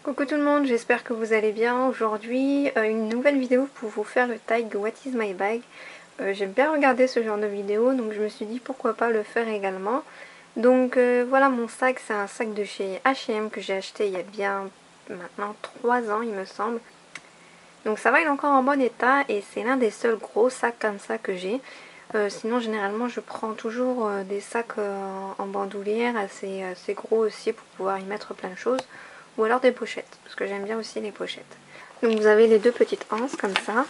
Coucou tout le monde, j'espère que vous allez bien. Aujourd'hui, une nouvelle vidéo pour vous faire le tag What is my bag. J'aime bien regarder ce genre de vidéo, donc je me suis dit pourquoi pas le faire également. Donc voilà, mon sac, c'est un sac de chez H&M que j'ai acheté il y a bien maintenant 3 ans il me semble. Donc ça va, il est encore en bon état et c'est l'un des seuls gros sacs comme ça que j'ai. Sinon généralement je prends toujours des sacs en bandoulière assez gros aussi pour pouvoir y mettre plein de choses. Ou alors des pochettes, parce que j'aime bien aussi les pochettes. Donc vous avez les deux petites anses comme ça.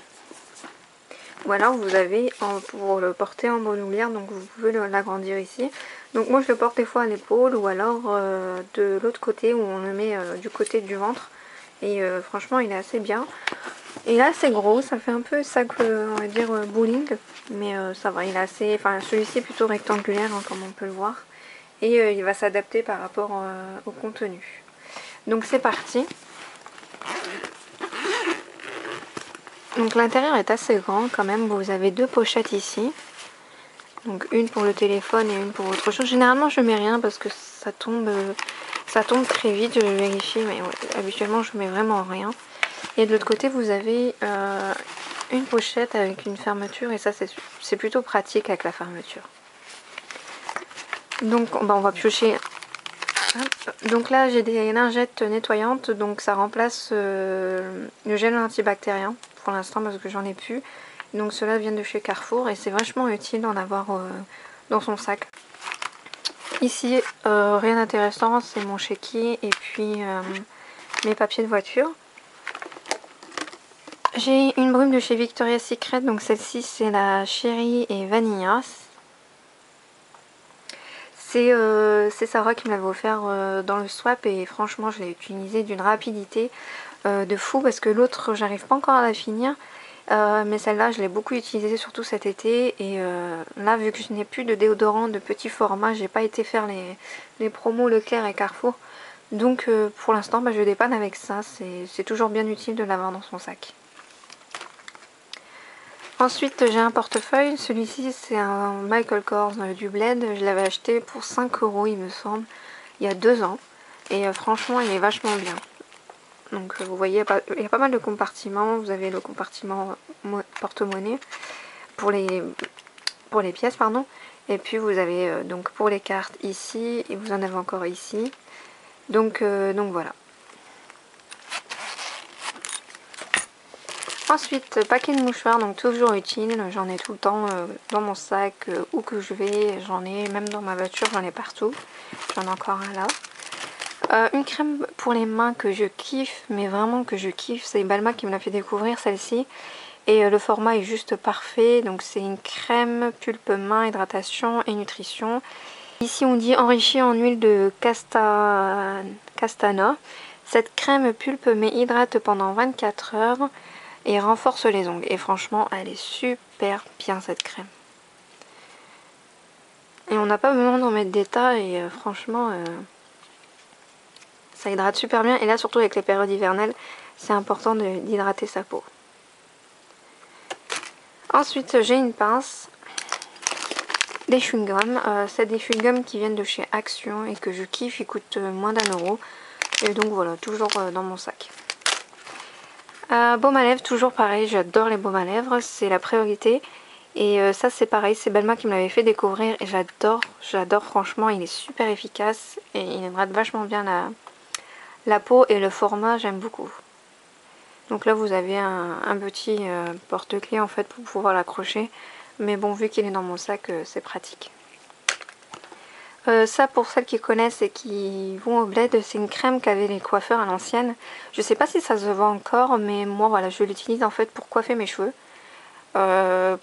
Ou alors vous avez pour le porter en bandoulière, donc vous pouvez l'agrandir ici. Donc moi je le porte des fois à l'épaule ou alors de l'autre côté où on le met du côté du ventre. Et franchement il est assez bien. Et là c'est gros, ça fait un peu sac on va dire bowling. Mais ça va, il est assez. Enfin celui-ci est plutôt rectangulaire hein, comme on peut le voir. Et il va s'adapter par rapport au contenu. Donc c'est parti. Donc l'intérieur est assez grand quand même, vous avez deux pochettes ici. Donc une pour le téléphone et une pour autre chose. Généralement je mets rien parce que ça tombe très vite, je vérifie, mais ouais, habituellement je mets vraiment rien. Et de l'autre côté vous avez une pochette avec une fermeture et ça c'est plutôt pratique avec la fermeture. Donc on va piocher. Donc là j'ai des lingettes nettoyantes, donc ça remplace le gel antibactérien pour l'instant parce que j'en ai plus. Donc ceux-là viennent de chez Carrefour et c'est vachement utile d'en avoir dans son sac. Ici rien d'intéressant, c'est mon chéquier et puis mes papiers de voiture. J'ai une brume de chez Victoria's Secret, donc celle-ci c'est la Cherry et Vanilla. C'est Sarah qui me l'avait offert dans le swap et franchement je l'ai utilisé d'une rapidité de fou parce que l'autre j'arrive pas encore à la finir. Mais celle-là je l'ai beaucoup utilisée surtout cet été et là vu que je n'ai plus de déodorant de petit format, j'ai pas été faire les promos Leclerc et Carrefour. Donc pour l'instant je dépanne avec ça, c'est toujours bien utile de l'avoir dans son sac. Ensuite j'ai un portefeuille, celui-ci c'est un Michael Kors du Bled, je l'avais acheté pour 5 € il me semble, il y a 2 ans. Et franchement il est vachement bien. Donc vous voyez il y a pas mal de compartiments, vous avez le compartiment porte-monnaie pour les pièces pardon. Et puis vous avez donc pour les cartes ici et vous en avez encore ici. Donc voilà. Ensuite, paquet de mouchoirs, donc toujours utile, j'en ai tout le temps dans mon sac, où que je vais, j'en ai, même dans ma voiture, j'en ai partout. J'en ai encore un là. Une crème pour les mains que je kiffe, mais vraiment que je kiffe, c'est Balmain qui me l'a fait découvrir celle-ci. Et le format est juste parfait, donc c'est une crème pulpe main, hydratation et nutrition. Ici on dit enrichie en huile de castana. Cette crème pulpe mais hydrate pendant 24 heures. Et renforce les ongles. Et franchement, elle est super bien cette crème. Et on n'a pas besoin d'en mettre des tas. Et franchement, ça hydrate super bien. Et là, surtout avec les périodes hivernales, c'est important d'hydrater sa peau. Ensuite, j'ai une pince. Des chewing-gums. C'est des chewing-gums qui viennent de chez Action et que je kiffe. Ils coûtent moins d'1 €. Et donc voilà, toujours dans mon sac. Baume à lèvres, toujours pareil, j'adore les baumes à lèvres, c'est la priorité. Et ça c'est pareil, c'est Belma qui me l'avait fait découvrir et j'adore franchement, il est super efficace et il hydrate vachement bien la peau et le format j'aime beaucoup. Donc là vous avez un petit porte-clés en fait pour pouvoir l'accrocher, mais bon vu qu'il est dans mon sac c'est pratique. Ça pour celles qui connaissent et qui vont au bled, c'est une crème qu'avaient les coiffeurs à l'ancienne. Je sais pas si ça se vend encore, mais moi voilà, je l'utilise en fait pour coiffer mes cheveux.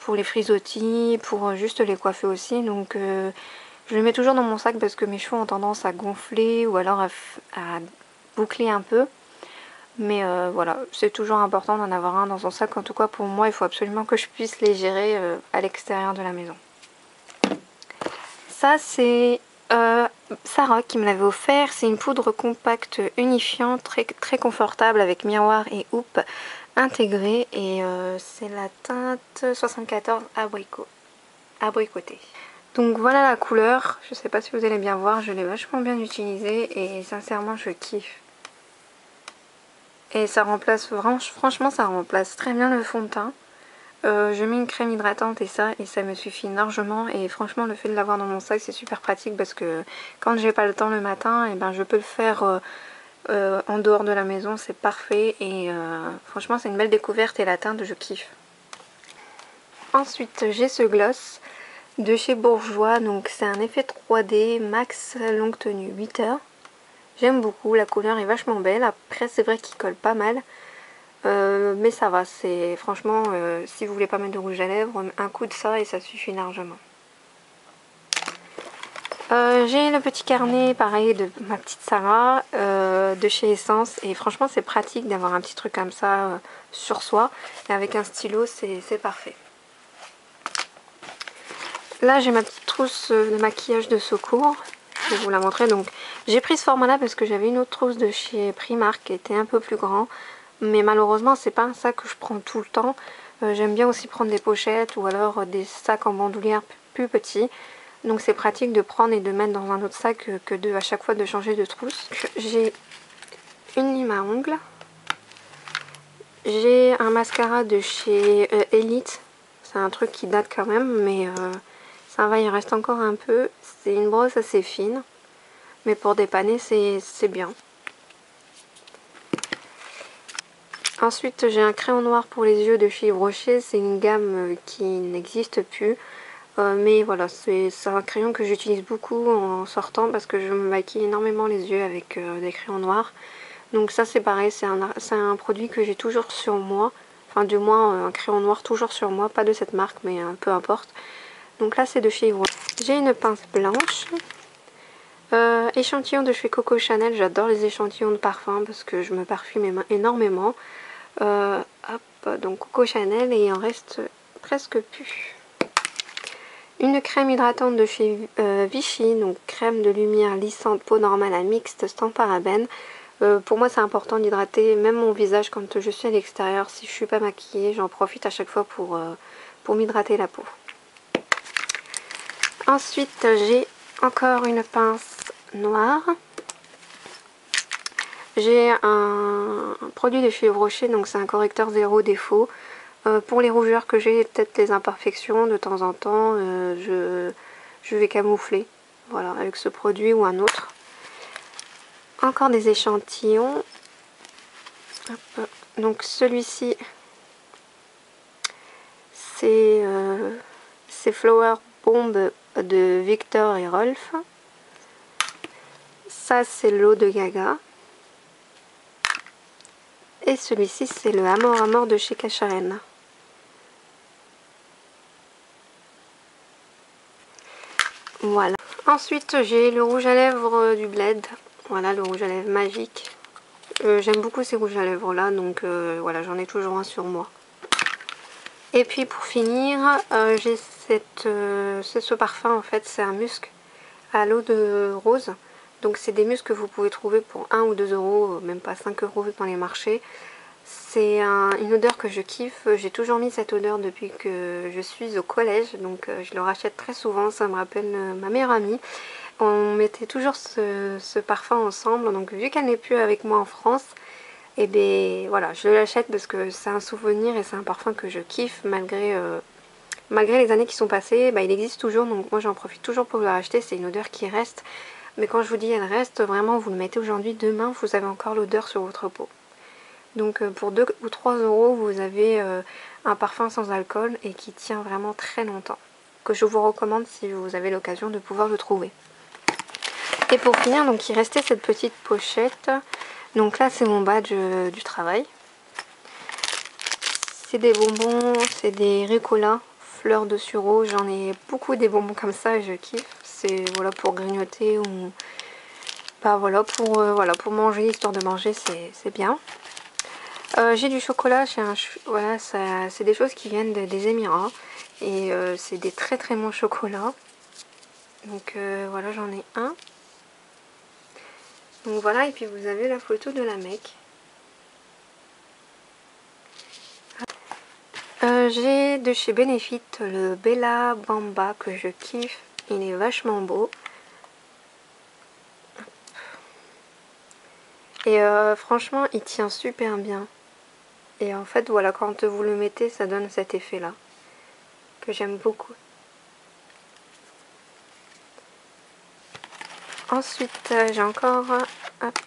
Pour les frisottis, pour juste les coiffer aussi. Donc je le mets toujours dans mon sac parce que mes cheveux ont tendance à gonfler ou alors à boucler un peu. Mais voilà, c'est toujours important d'en avoir un dans son sac. En tout cas pour moi, il faut absolument que je puisse les gérer à l'extérieur de la maison. Ça c'est Sarah qui me l'avait offert, c'est une poudre compacte unifiante, très confortable avec miroir et houppe intégrée et c'est la teinte 74 abricoté. Donc voilà la couleur, je sais pas si vous allez bien voir, je l'ai vachement bien utilisée et sincèrement je kiffe. Et ça remplace, franchement ça remplace très bien le fond de teint. Je mets une crème hydratante et ça me suffit largement. Et franchement, le fait de l'avoir dans mon sac, c'est super pratique parce que quand j'ai pas le temps le matin, et ben je peux le faire en dehors de la maison, c'est parfait. Et franchement, c'est une belle découverte et la teinte, je kiffe. Ensuite, j'ai ce gloss de chez Bourjois. Donc c'est un effet 3D max longue tenue 8 heures. J'aime beaucoup, la couleur est vachement belle. Après, c'est vrai qu'il colle pas mal. Mais ça va, c'est franchement, si vous voulez pas mettre de rouge à lèvres, un coup de ça et ça suffit largement. J'ai le petit carnet pareil de ma petite Sarah de chez Essence et franchement c'est pratique d'avoir un petit truc comme ça sur soi et avec un stylo c'est parfait. Là j'ai ma petite trousse de maquillage de secours, je vais vous la montrer. Donc j'ai pris ce format là parce que j'avais une autre trousse de chez Primark qui était un peu plus grand. Mais malheureusement c'est pas un sac que je prends tout le temps. J'aime bien aussi prendre des pochettes ou alors des sacs en bandoulière plus petits. Donc c'est pratique de prendre et de mettre dans un autre sac que de à chaque fois de changer de trousse. J'ai une lime à ongles. J'ai un mascara de chez Elite. C'est un truc qui date quand même mais ça va, il reste encore un peu. C'est une brosse assez fine. Mais pour dépanner c'est bien. Ensuite j'ai un crayon noir pour les yeux de chez Yves Rocher, c'est une gamme qui n'existe plus. Mais voilà, c'est un crayon que j'utilise beaucoup en sortant parce que je me maquille énormément les yeux avec des crayons noirs. Donc ça c'est pareil, c'est un produit que j'ai toujours sur moi. Enfin du moins un crayon noir toujours sur moi, pas de cette marque mais peu importe. Donc là c'est de chez Yves Rocher. J'ai une pince blanche. Échantillon de chez Coco Chanel, j'adore les échantillons de parfum parce que je me parfume énormément. Hop, donc Coco Chanel et il en reste presque plus. Une crème hydratante de chez Vichy, donc crème de lumière lissante peau normale à mixte sans parabènes. Pour moi c'est important d'hydrater même mon visage quand je suis à l'extérieur. Si je suis pas maquillée, j'en profite à chaque fois pour m'hydrater la peau. Ensuite j'ai encore une pince noire. J'ai un produit de chez Yves Rocher, donc c'est un correcteur zéro défaut. Pour les rougeurs que j'ai, peut-être les imperfections, de temps en temps, je vais camoufler. Voilà, avec ce produit ou un autre. Encore des échantillons. Hop. Donc celui-ci, c'est Flower Bomb de Victor et Rolf. Ça, c'est l'eau de Gaga. Et celui-ci, c'est le Amor Amor de chez Cacharène. Voilà. Ensuite, j'ai le rouge à lèvres du Bled. Voilà, le rouge à lèvres magique. J'aime beaucoup ces rouges à lèvres là, donc voilà, j'en ai toujours un sur moi. Et puis pour finir, j'ai ce parfum en fait, c'est un musc à l'eau de rose. Donc c'est des muscs que vous pouvez trouver pour 1 ou 2 euros, même pas 5 euros dans les marchés. C'est une odeur que je kiffe, j'ai toujours mis cette odeur depuis que je suis au collège, donc je le rachète très souvent, ça me rappelle ma meilleure amie. On mettait toujours ce parfum ensemble, donc vu qu'elle n'est plus avec moi en France, et bien voilà, je l'achète parce que c'est un souvenir et c'est un parfum que je kiffe malgré les années qui sont passées. Bah, il existe toujours, donc moi j'en profite toujours pour le racheter, c'est une odeur qui reste. Mais quand je vous dis elle reste, vraiment vous le mettez aujourd'hui, demain vous avez encore l'odeur sur votre peau. Donc pour 2 ou 3 euros, vous avez un parfum sans alcool et qui tient vraiment très longtemps. Que je vous recommande si vous avez l'occasion de pouvoir le trouver. Et pour finir, donc il restait cette petite pochette. Donc là c'est mon badge du travail. C'est des bonbons, c'est des Ricola, fleurs de sureau. J'en ai beaucoup des bonbons comme ça et je kiffe. C'est voilà, pour grignoter ou bah, voilà, pour manger, histoire de manger, c'est bien. J'ai du chocolat, voilà, c'est des choses qui viennent des Émirats et c'est des très très bons chocolats. Donc voilà, j'en ai un. Donc voilà, et puis vous avez la photo de la mec. J'ai de chez Benefit le Bella Bamba que je kiffe, il est vachement beau. Et franchement il tient super bien. Et en fait voilà, quand vous le mettez ça donne cet effet là que j'aime beaucoup. Ensuite j'ai encore hop,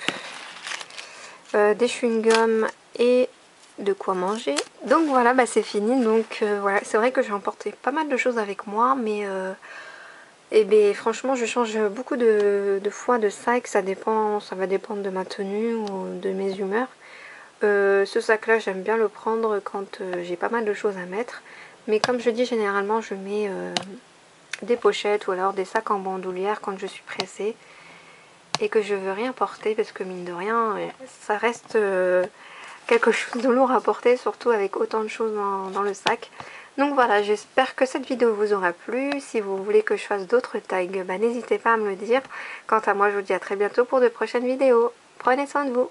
des chewing-gums et de quoi manger. Donc voilà, bah c'est fini. Donc voilà, c'est vrai que j'ai emporté pas mal de choses avec moi, mais et ben franchement je change beaucoup de fois de sac. Ça va dépendre de ma tenue ou de mes humeurs. Ce sac là j'aime bien le prendre quand j'ai pas mal de choses à mettre, mais comme je dis généralement je mets des pochettes ou alors des sacs en bandoulière quand je suis pressée et que je veux rien porter, parce que mine de rien ça reste quelque chose de lourd à porter, surtout avec autant de choses dans le sac. Donc voilà, j'espère que cette vidéo vous aura plu. Si vous voulez que je fasse d'autres tags, bah, n'hésitez pas à me le dire. Quant à moi, je vous dis à très bientôt pour de prochaines vidéos. Prenez soin de vous.